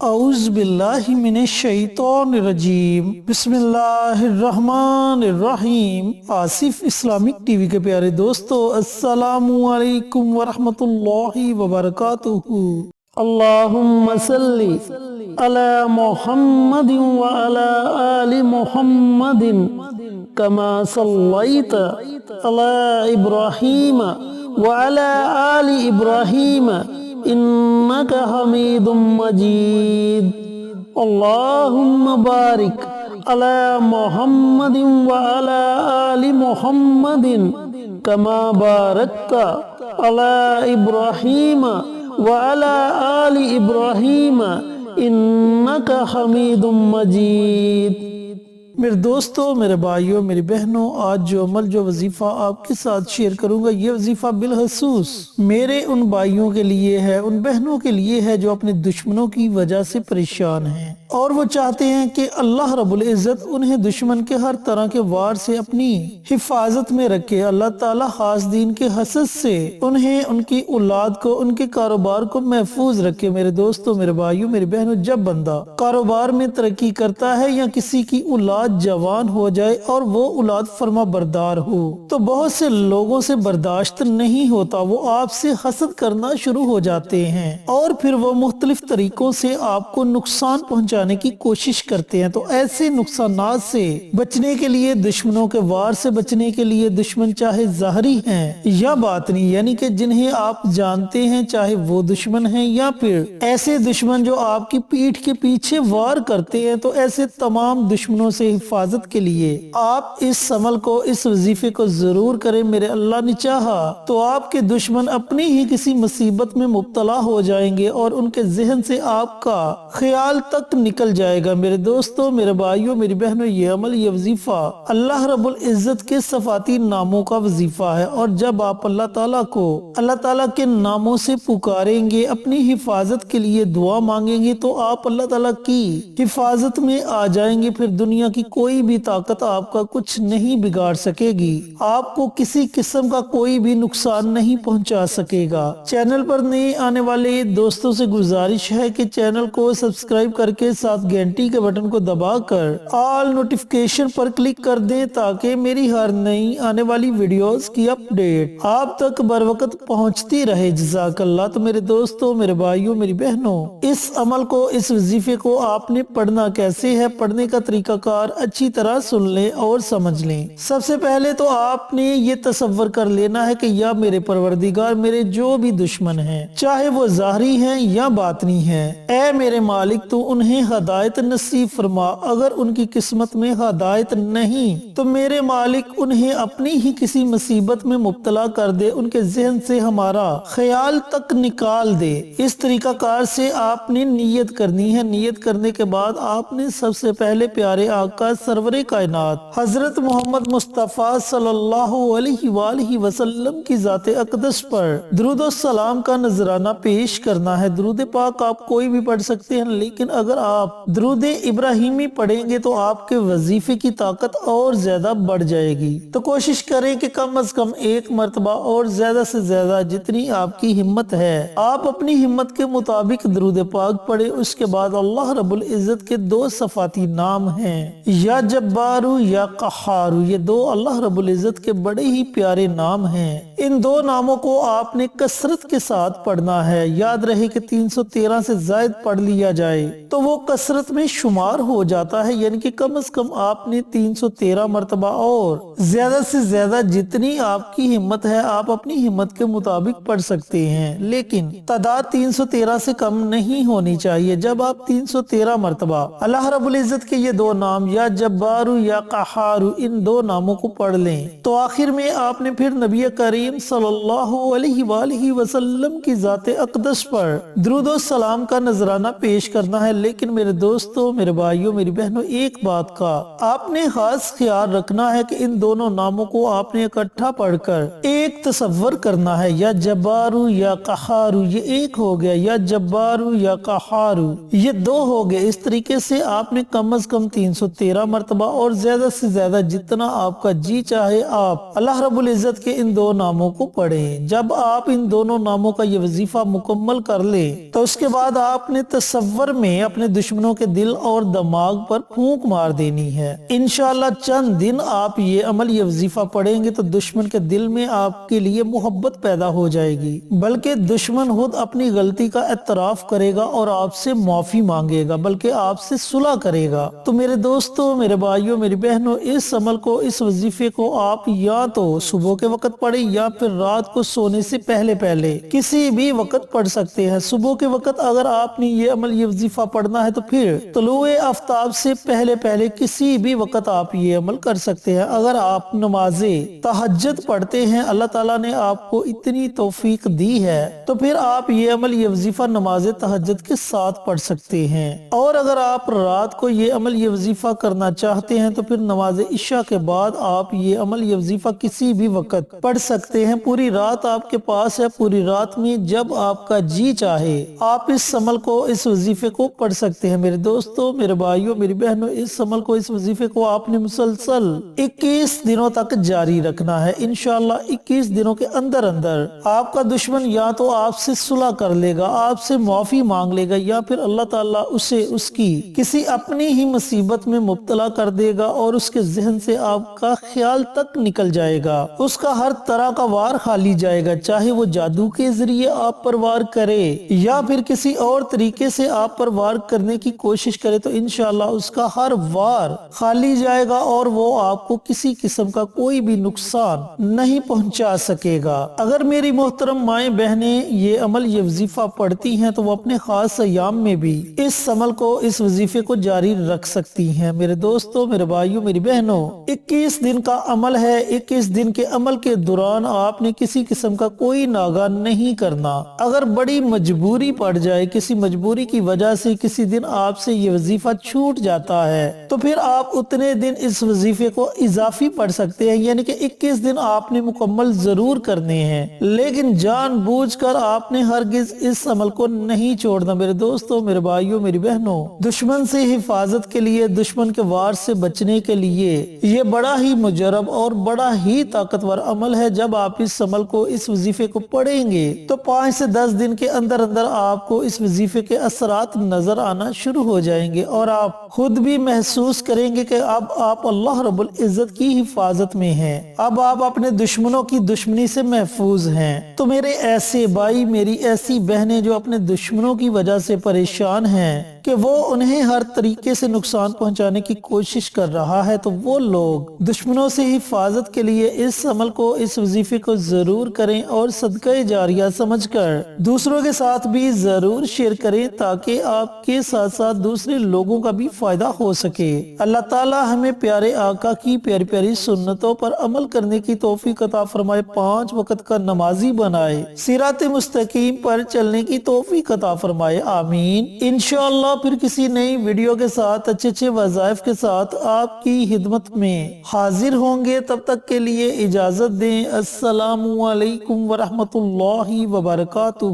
اعوذ باللہ من الشیطان الرجیم، بسم اللہ الرحمن الرحیم۔ آصف اسلامک ٹی وی کے پیارے دوستو، السلام علیکم ورحمۃ اللہ وبرکاتہ۔ اللہم صلی علی محمد وعلی آل محمد کما صلیت علی ابراہیم وعلی آل ابراہیم انک حمید مجید۔ اللہم بارک علی محمد وعلی آل محمد کما بارکت علی ابراہیم وعلی آل ابراہیم انک حمید مجید۔ میرے دوستو، میرے بھائیوں، میری بہنوں، آج جو عمل، جو وظیفہ آپ کے ساتھ شیئر کروں گا، یہ وظیفہ بالخصوص میرے ان بھائیوں کے لیے ہے، ان بہنوں کے لیے ہے جو اپنے دشمنوں کی وجہ سے پریشان ہیں اور وہ چاہتے ہیں کہ اللہ رب العزت انہیں دشمن کے ہر طرح کے وار سے اپنی حفاظت میں رکھے۔ اللہ تعالیٰ حاسدین کے حسد سے انہیں، ان کی اولاد کو، ان کے کاروبار کو محفوظ رکھے۔ میرے دوستو، میرے بھائیوں، میری بہنوں، جب بندہ کاروبار میں ترقی کرتا ہے یا کسی کی اولاد جوان ہو جائے اور وہ اولاد فرما بردار ہو تو بہت سے لوگوں سے برداشت نہیں ہوتا، وہ آپ سے حسد کرنا شروع ہو جاتے ہیں اور پھر وہ مختلف طریقوں سے آپ کو نقصان پہنچانے کی کوشش کرتے ہیں۔ تو ایسے نقصانات سے بچنے کے لیے، دشمنوں کے وار سے بچنے کے لیے، دشمن چاہے ظاہری ہیں یا باطنی، یعنی کہ جنہیں آپ جانتے ہیں، چاہے وہ دشمن ہیں یا پھر ایسے دشمن جو آپ کی پیٹھ کے پیچھے وار کرتے ہیں، تو ایسے تمام دشمنوں سے حفاظت کے لیے آپ اس عمل کو، اس وظیفے کو ضرور کریں۔ میرے اللہ نے چاہا تو آپ کے دشمن اپنی ہی کسی مصیبت میں مبتلا ہو جائیں گے اور ان کے ذہن سے آپ کا خیال تک نکل جائے گا۔ میرے دوستو، میرے بھائیوں، میری بہنوں، یہ عمل، یہ وظیفہ اللہ رب العزت کے صفاتی ناموں کا وظیفہ ہے، اور جب آپ اللہ تعالیٰ کو، اللہ تعالیٰ کے ناموں سے پکاریں گے، اپنی حفاظت کے لیے دعا مانگیں گے، تو آپ اللہ تعالیٰ کی حفاظت میں آ جائیں گے۔ پھر دنیا کی کوئی بھی طاقت آپ کا کچھ نہیں بگاڑ سکے گی، آپ کو کسی قسم کا کوئی بھی نقصان نہیں پہنچا سکے گا۔ چینل پر نئے آنے والے دوستوں سے گزارش ہے کہ چینل کو سبسکرائب کر کے ساتھ گھنٹی کے بٹن کو دبا کر آل نوٹیفیکیشن پر کلک کر دیں تاکہ میری ہر نئی آنے والی ویڈیوز کی اپڈیٹ آپ تک بر وقت پہنچتی رہے۔ جزاک اللہ۔ تو میرے دوستوں، میرے بھائیوں، میری بہنوں، اس عمل کو، اس وظیفے کو آپ نے پڑھنا کیسے ہے، پڑھنے کا طریقہ کار اچھی طرح سن لیں اور سمجھ لیں۔ سب سے پہلے تو آپ نے یہ تصور کر لینا ہے کہ یا میرے پروردگار، میرے جو بھی دشمن ہیں، چاہے وہ ظاہری ہیں یا باطنی ہیں، اے میرے مالک، تو انہیں ہدایت نصیب فرما۔ اگر ان کی قسمت میں ہدایت نہیں تو میرے مالک انہیں اپنی ہی کسی مصیبت میں مبتلا کر دے، ان کے ذہن سے ہمارا خیال تک نکال دے۔ اس طریقہ کار سے آپ نے نیت کرنی ہے۔ نیت کرنے کے بعد آپ نے سب سے پہلے پیارے آقا سرور کائنات حضرت محمد مصطفیٰ صلی اللہ علیہ وآلہ وسلم کی ذات اقدس پر درود و سلام کا نذرانہ پیش کرنا ہے۔ درود پاک آپ کوئی بھی پڑھ سکتے ہیں، لیکن اگر آپ درود ابراہیمی پڑھیں گے تو آپ کے وظیفے کی طاقت اور زیادہ بڑھ جائے گی۔ تو کوشش کریں کہ کم از کم ایک مرتبہ اور زیادہ سے زیادہ جتنی آپ کی ہمت ہے، آپ اپنی ہمت کے مطابق درود پاک پڑھیں۔ اس کے بعد اللہ رب العزت کے دو صفاتی نام ہیں، یا جبارو یا قہارو، یہ دو اللہ رب العزت کے بڑے ہی پیارے نام ہیں۔ ان دو ناموں کو آپ نے کثرت کے ساتھ پڑھنا ہے۔ یاد رہے کہ 313 سے زائد پڑھ لیا جائے تو وہ کثرت میں شمار ہو جاتا ہے، یعنی کہ کم از کم آپ نے 313 مرتبہ، اور زیادہ سے زیادہ جتنی آپ کی ہمت ہے آپ اپنی ہمت کے مطابق پڑھ سکتے ہیں، لیکن تعداد 313 سے کم نہیں ہونی چاہیے۔ جب آپ 313 مرتبہ اللہ رب العزت کے یہ دو نام، یا جبارو یا قہارو، ان دو ناموں کو پڑھ لیں تو آخر میں آپ نے پھر نبی کریم صلی اللہ علیہ وآلہ وسلم کی ذات اقدس پر درود و سلام کا نذرانہ پیش کرنا ہے۔ لیکن میرے دوستوں، میرے بھائیوں، میری بہنوں، ایک بات کا آپ نے خاص خیال رکھنا ہے کہ ان دونوں ناموں کو آپ نے اکٹھا پڑھ کر ایک تصور کرنا ہے۔ یا جبارو یا قہارو، یہ ایک ہو گیا، یا جبارو یا قہارو یہ دو ہو گئے۔ اس طریقے سے آپ نے کم از کم 313 مرتبہ اور زیادہ سے زیادہ جتنا آپ کا جی چاہے آپ اللہ رب العزت کے ان دو ناموں ناموں کو پڑھیں۔ جب آپ ان دونوں ناموں کا یہ وظیفہ مکمل کر لیں تو اس کے بعد آپ نے تصور میں اپنے دشمنوں کے دل اور دماغ پر پھونک مار دینی ہے۔ انشاءاللہ چند دن آپ یہ عمل یہ وظیفہ پڑھیں گے تو دشمن کے دل میں آپ کے لیے محبت پیدا ہو جائے گی، بلکہ دشمن خود اپنی غلطی کا اعتراف کرے گا اور آپ سے معافی مانگے گا، بلکہ آپ سے صلح کرے گا۔ تو میرے دوستو، میرے بھائیوں، میری بہنوں، اس عمل کو، اس وظیفے کو آپ یا تو صبح کے وقت پڑھیں یا پھر رات کو سونے سے پہلے کسی بھی وقت پڑھ سکتے ہیں۔ صبح کے وقت اگر آپ نے یہ عمل یہ وظیفہ پڑھنا ہے تو پھر طلوع آفتاب سے پہلے کسی بھی وقت آپ یہ عمل کر سکتے ہیں۔ اگر آپ نماز تہجد پڑھتے ہیں، اللہ تعالیٰ نے آپ کو اتنی توفیق دی ہے، تو پھر آپ یہ عمل یہ وظیفہ نماز تہجد کے ساتھ پڑھ سکتے ہیں۔ اور اگر آپ رات کو یہ عمل یہ وظیفہ کرنا چاہتے ہیں تو پھر نماز عشاء کے بعد آپ یہ عمل یہ وظیفہ کسی بھی وقت پڑھ سکتے ہیں۔ پوری رات آپ کے پاس ہے، پوری رات میں جب آپ کا جی چاہے آپ اس عمل کو، اس وظیفے کو پڑھ سکتے ہیں۔ میرے دوستو، میرے بھائیوں، میری بہنوں، اس عمل کو، اس وظیفے کو آپ نے مسلسل 21 دنوں تک جاری رکھنا ہے۔ انشاءاللہ 21 دنوں کے اندر آپ کا دشمن یا تو آپ سے صلح کر لے گا، آپ سے معافی مانگ لے گا، یا پھر اللہ تعالیٰ اسے اس کی کسی اپنی ہی مصیبت میں مبتلا کر دے گا اور اس کے ذہن سے آپ کا خیال تک نکل جائے گا، اس کا ہر طرح کا وار خالی جائے گا، چاہے وہ جادو کے ذریعے آپ پر وار کرے یا پھر کسی اور طریقے سے آپ پر وار کرنے کی کوشش کرے، تو انشاءاللہ اس کا ہر وار خالی جائے گا اور وہ آپ کو کسی قسم کا کوئی بھی نقصان نہیں پہنچا سکے گا۔ اگر میری محترم مائیں بہنیں یہ عمل یہ وظیفہ پڑھتی ہیں تو وہ اپنے خاص ایام میں بھی اس عمل کو، اس وظیفے کو جاری رکھ سکتی ہیں۔ میرے دوستو، میرے بھائیوں، میری بہنوں، 21 دن کا عمل ہے۔ 21 دن کے عمل کے دوران آپ نے کسی قسم کا کوئی ناغہ نہیں کرنا۔ اگر بڑی مجبوری پڑ جائے، کسی مجبوری کی وجہ سے کسی دن آپ سے یہ وظیفہ چھوٹ جاتا ہے تو پھر آپ اتنے دن اس وظیفے کو اضافی پڑھ سکتے ہیں، یعنی کہ 21 دن آپ نے مکمل ضرور کرنے ہیں، لیکن جان بوجھ کر آپ نے ہرگز اس عمل کو نہیں چھوڑنا۔ میرے دوستو، میرے بھائیوں، میری بہنوں، دشمن سے حفاظت کے لیے، دشمن کے وار سے بچنے کے لیے یہ بڑا ہی مجرب اور بڑا ہی طاقتور عمل ہے۔ جب آپ اس عمل کو، اس وظیفے کو پڑھیں گے تو 5 سے 10 دن کے اندر آپ کو اس وظیفے کے اثرات نظر آنا شروع ہو جائیں گے اور آپ خود بھی محسوس کریں گے کہ اب آپ اللہ رب العزت کی حفاظت میں ہیں، اب آپ اپنے دشمنوں کی دشمنی سے محفوظ ہیں۔ تو میرے ایسے بھائی، میری ایسی بہنیں جو اپنے دشمنوں کی وجہ سے پریشان ہیں کہ وہ انہیں ہر طریقے سے نقصان پہنچانے کی کوشش کر رہا ہے، تو وہ لوگ دشمنوں سے حفاظت کے لیے اس عمل کو، اس وظیفے کو ضرور کریں اور صدقہ جاریہ سمجھ کر دوسروں کے ساتھ بھی ضرور شیئر کریں تاکہ آپ کے ساتھ ساتھ دوسرے لوگوں کا بھی فائدہ ہو سکے۔ اللہ تعالی ہمیں پیارے آقا کی پیاری پیاری سنتوں پر عمل کرنے کی توفیق عطا فرمائے، 5 وقت کا نمازی بنائے، صراط مستقیم پر چلنے کی توفیق عطا فرمائے، آمین۔ انشاءاللہ پھر کسی نئی ویڈیو کے ساتھ، اچھے وظائف کے ساتھ آپ کی خدمت میں حاضر ہوں گے۔ تب تک کے لیے اجازت دیں۔ السلام علیکم ورحمۃ اللہ وبرکاتہ۔